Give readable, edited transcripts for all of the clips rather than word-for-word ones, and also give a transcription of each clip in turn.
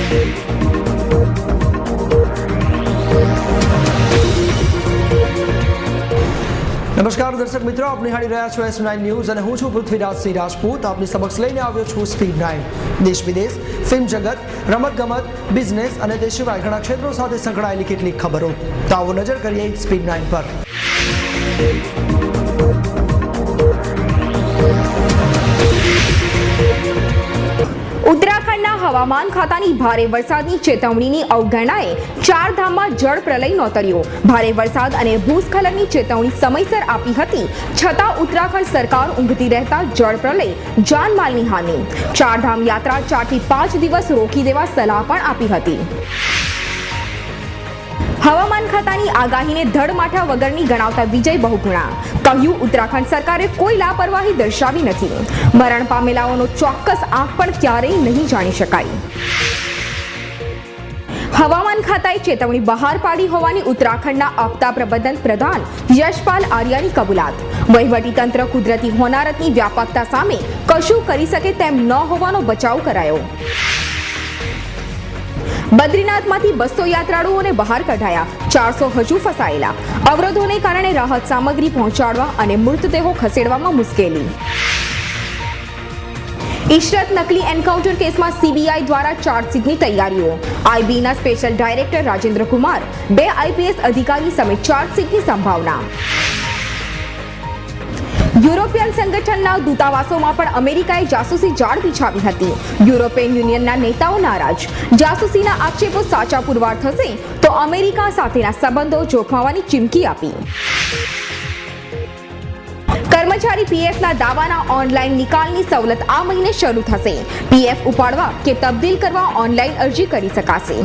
નમસ્કાર દર્શક મિત્રો, આપ નિહાળી રહ્યા છો S9 ન્યૂઝ અને હું છું પૃથ્વીરાજસિંહ રાજપૂત. આપની સમક્ષ લઈને આવ્યો છું સ્પીડ 9. દેશ વિદેશ, ફિલ્મ જગત, રમતગમત, બિઝનેસ અને તે સિવાય ઘણા ક્ષેત્રો સાથે સંકળાયેલી કેટલીક ખબરો. તો આવો નજર કરીએ સ્પીડ 9 પર. ઉત્તરાખંડના હવામાન ખાતાની ભારે વરસાદની ચેતવણીની અવગણનાએ ચારધામમાં જળ પ્રલય નોતર્યો. ભારે વરસાદ અને ભૂસ્ખલનની ચેતવણી સમયસર આપી હતી, છતાં ઉત્તરાખંડ સરકાર ઊંઘતી રહેતા જળ પ્રલય, જાનમાલની હાનિ. ચારધામ યાત્રા 4 થી 5 દિવસ રોકી દેવા સલાહ પણ આપી હતી. હવામાન ખાતાની આગાહીને ધડમાઠા વગરની ગણાવતા વિજય બહુગુણા કહ્યું, ઉત્તરાખંડ સરકારે કોઈ લાપરવાહી દર્શાવી નથી. મરણ પામેલાઓનો ચોક્કસ આંક પણ ક્યારેય નહીં જાણી શકાય. હવામાન ખાતાએ ચેતવણી બહાર પાડી હોવાની ઉત્તરાખંડના આપદા પ્રબંધન પ્રધાન યશપાલ આર્યાની કબૂલાત. વહીવટીતંત્ર કુદરતી હોનારતની વ્યાપકતા સામે કશું કરી શકે તેમ ન હોવાનો બચાવ કરાયો. બદ્રીનાથમાંથી 200 યાત્રાળુઓને બહાર કઢાયા, 400 હજુ ફસાયેલા. અવરોધોને કારણે રાહત સામગ્રી પહોંચાડવા અને મૃતદેહો ખસેડવામાં મુશ્કેલી. ઇશરત નકલી એન્કાઉન્ટર કેસમાં CBI દ્વારા ચાર્જશીટની તૈયારીઓ. IBના special director Rajendra Kumar, 2 IPS અધિકારી સામે ચાર્જશીટની સંભાવના. યુરોપિયન સંગઠનના દૂતાવાસોમાં પણ અમેરિકાએ જાસૂસી જાળ બિછાવી હતી. યુરોપિયન યુનિયનના નેતાઓ નારાજ. જાસૂસીના આક્ષેપો સાચા પુરવાર થશે તો અમેરિકા સાથેના સંબંધો જોખમવાની ચીમકી આપી. કર્મચારી PFના દાવાના ઓનલાઈન નિકાલની સવલત આ મહિને શરૂ થશે. PF ઉપાડવા કે તબદીલ કરવા ઓનલાઈન અરજી કરી શકાશે.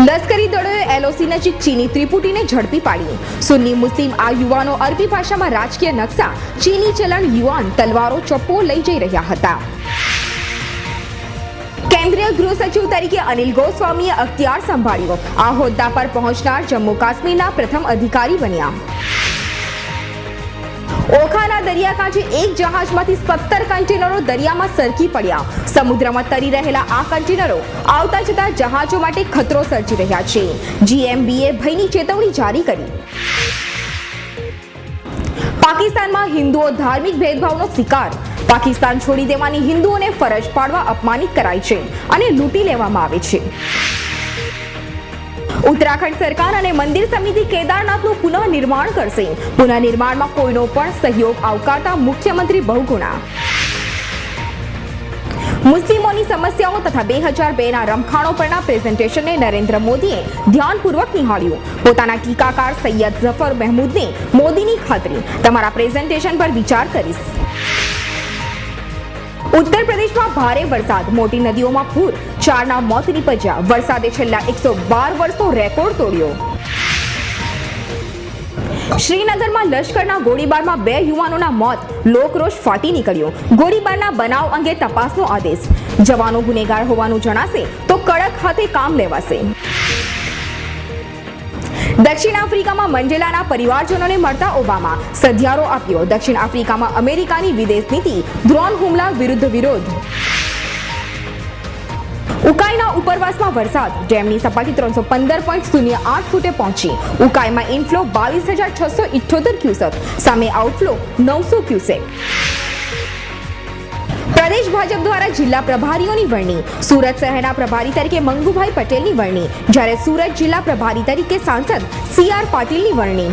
લશ્કરી દળોએ LOC નજીક ચીની ત્રિપુટીને ઝડપી પાડી. સુન્ની મુસ્લિમ આ યુવાનો અરબી ભાષામાં રાજકીય નકશા, ચીની ચલણ યુઆન, તલવારો, ચપ્પો લઈ જઈ રહ્યા હતા. કેન્દ્રીય ગૃહ સચિવ તરીકે અનિલ ગોસ્વામીએ અખ્તિયાર સંભાળ્યો. આ હોદ્દા પર પહોંચનાર જમ્મુ કાશ્મીરના પ્રથમ અધિકારી બન્યા. ઓખાના દરિયાકાંઠે એક જહાજમાંથી 17 કન્ટેનરો દરિયામાં સરકી પડ્યા. સમુદ્રમાં તરી રહેલા આ કન્ટેનરો આવતા જતા જહાજો માટે ખતરો સર્જી રહ્યા છે. GMBએ ભયની ચેતવણી જારી કરી. પાકિસ્તાનમાં હિન્દુઓ ધાર્મિક ભેદભાવનો શિકાર. પાકિસ્તાન છોડી દેવાની હિન્દુઓને ફરજ પાડવા અપમાનિત કરાય છે અને લૂંટી લેવામાં આવે છે. ઉત્તરાખંડ સરકાર અને મંદિર સમિતિ કેદારનાથનું પુનઃનિર્માણ કરશે. પુનઃનિર્માણમાં કોઈનો પણ સહયોગ આવકારતા મુખ્યમંત્રી બહુગુણા. મુસ્લિમોની સમસ્યાઓ તથા 2002ના રમખાણો પરના પ્રેઝન્ટેશનને નરેન્દ્ર મોદીએ ધ્યાનપૂર્વક નિહાળ્યું. પોતાના ટીકાકાર સૈયદ ઝફર મહેમૂદને મોદીની ખાતરી, તમારા પ્રેઝન્ટેશન પર વિચાર કરીશ. ઉત્તર પ્રદેશમાં ભારે વરસાદ, મોટી નદીઓમાં પૂર, 4ના મોત નીપજ્યા. વરસાદે છેલ્લા 112 વર્ષનો રેકોર્ડ તોડ્યો. શ્રીનગરમાં લશ્કરના ગોળીબારમાં 2 યુવાનોના મોત, લોકરોષ ફાટી નીકળ્યો. ગોળીબારના બનાવ અંગે તપાસનો આદેશ. જવાનો ગુનેગાર હોવાનું જણાશે તો કડક હાથે કામ લેવાશે. દક્ષિણ આફ્રિકામાં મંડેલાના પરિવારજનોને મળતા ઓબામા, સધિયારો આપ્યો. દક્ષિણ આફ્રિકામાં અમેરિકાની વિદેશ નીતિ, ડ્રોન હુમલા વિરુદ્ધ વિરોધ. ઉકાઈના ઉપરવાસમાં વરસાદ, ડેમની સપાટી 315.08 ફૂટે પહોંચી. ઉકાઈમાં ઇનફ્લો 22,678 ક્યુસેક સામે આઉટફ્લો 900 ક્યુસેક. પ્રદેશ ભાજપ દ્વારા જિલ્લા પ્રભારીઓની વરણી. સુરત શહેરના પ્રભારી તરીકે મંગુભાઈ પટેલની વરણી, જ્યારે સુરત જિલ્લા પ્રભારી તરીકે સાંસદ CR પાટીલની વરણી.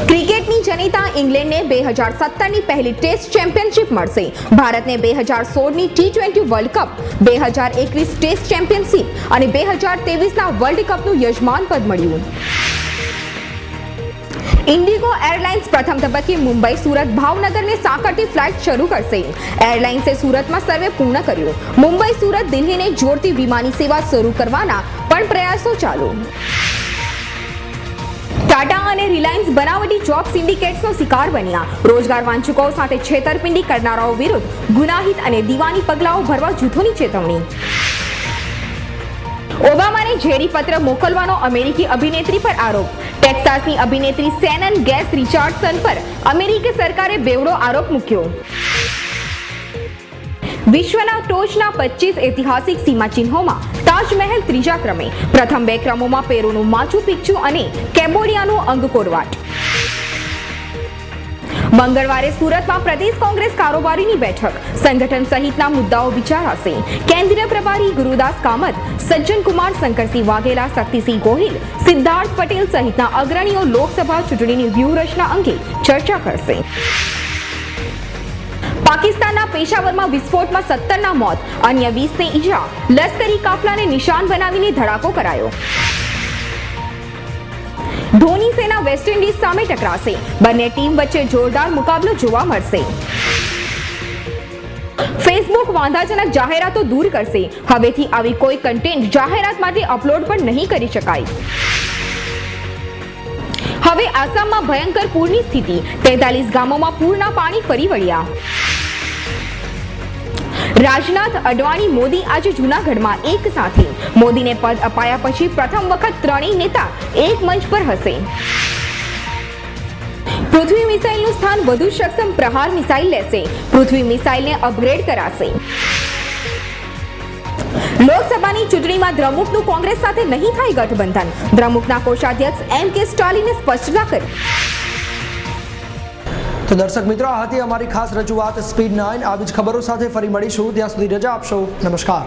ક્રિકેટની જનતા ઇંગ્લેન્ડને 2017ની પહેલી ટેસ્ટ ચેમ્પિયનશિપ મળશે. ભારતને 2016ની T20 world cup, 2021 test championship અને 2023ના વર્લ્ડ કપનું યજમાન પદ મળ્યું. ઇન્ડિગો એરલાઇન્સ પ્રથમ તબક્કે મુંબઈ, સુરત, ભાવનગરને સાંકળતી ફ્લાઇટ શરૂ કરશે. એરલાઇન્સે સુરતમાં સર્વે પૂર્ણ કર્યો. મુંબઈ, સુરત, દિલ્હીને જોડતી વિમાની સેવા શરૂ કરવાના પણ પ્રયાસો ચાલુ. ટાટા અને રિલાયન્સ બનાવટી જોબ સિન્ડિકેટ્સનો શિકાર બન્યા. રોજગાર વાંચકો સાથે છેતરપિંડી કરનારાઓ વિરુદ્ધ ગુનાહિત અને દીવાની પગલાઓ ભરવા જૂથોની ચેતવણી. ઓબામાને ઝેરી પત્ર મોકલવાનો અમેરિકી અભિનેત્રી પર આરોપ. ટેક્સાસની અભિનેત્રી સેનન ગેસ રિચાર્ડસન પર અમેરિકી સરકારે બેવડો આરોપ મૂક્યો. વિશ્વના ટોચના 25 ઐતિહાસિક સીમાચિહ્નોમાં તાજમહેલ ત્રીજા ક્રમે, પ્રથમ 2 ક્રમોમાં પેરુનું માચુ પિચ્ચુ અને કેમ્બોડિયાનું અંગકોર વાટ. મંગળવારે સુરતમાં પ્રદેશ કોંગ્રેસ કારોબારીની બેઠક, સંગઠન સહિતના મુદ્દાઓ વિચારાશે. કેન્દ્રીય પ્રભારી ગુરુદાસ કામત, સજ્જન કુમાર, શંકરસિંહ વાઘેલા, શક્તિસિંહ ગોહિલ, સિદ્ધાર્થ પટેલ સહિતના અગ્રણીઓ લોકસભા ચૂંટણીની વ્યૂહરચના અંગે ચર્ચા કરશે. પાકિસ્તાનના પેશાવરમાં વિસ્ફોટમાં 17ના મોત, અન્ય 20ને ઈજા. લશ્કરી કાફલાને નિશાન બનાવીને ધડાકો કરાયો. ધોની સેના વેસ્ટ ઇન્ડિઝ સામે ટકરાશે. બંને ટીમ વચ્ચે જોરદાર મુકાબલો જોવા મળશે. ફેસબુક વાંધાજનક જાહેરાતો દૂર કરશે. હવેથી આવી કોઈ કન્ટેન્ટ જાહેરાત માટે અપલોડ પણ નહીં કરી શકાય. હવે આસામમાં ભયંકર પૂરની સ્થિતિ, 43 ગામોમાં પૂરના પાણી ફરી વળ્યા. રાજનાથ, અડવાણી, મોદી આજે જૂનાગઢમાં એક સાથે. મોદીને પદ અપાયા પછી પ્રથમ વખત ત્રણેય નેતા એક મંચ પર હશે. પૃથ્વી મિસાઇલનું સ્થાન વધુ સક્ષમ પ્રહાર મિસાઇલ લેશે. પૃથ્વી મિસાઇલને અપગ્રેડ કરાશે. લોકસભાની ચૂંટણીમાં દ્રમુકનું કોંગ્રેસ સાથે નહીં થાય ગઠબંધન. દ્રમુકના કોષાધ્યક્ષ M.K. સ્ટાલિને સ્પષ્ટતા કરી. તો દર્શક મિત્રો, આ હતી અમારી ખાસ રજૂઆત સ્પીડ 9. આવી જ ખબરો સાથે ફરી મળીશું. ત્યાં સુધી રજા આપશો. નમસ્કાર.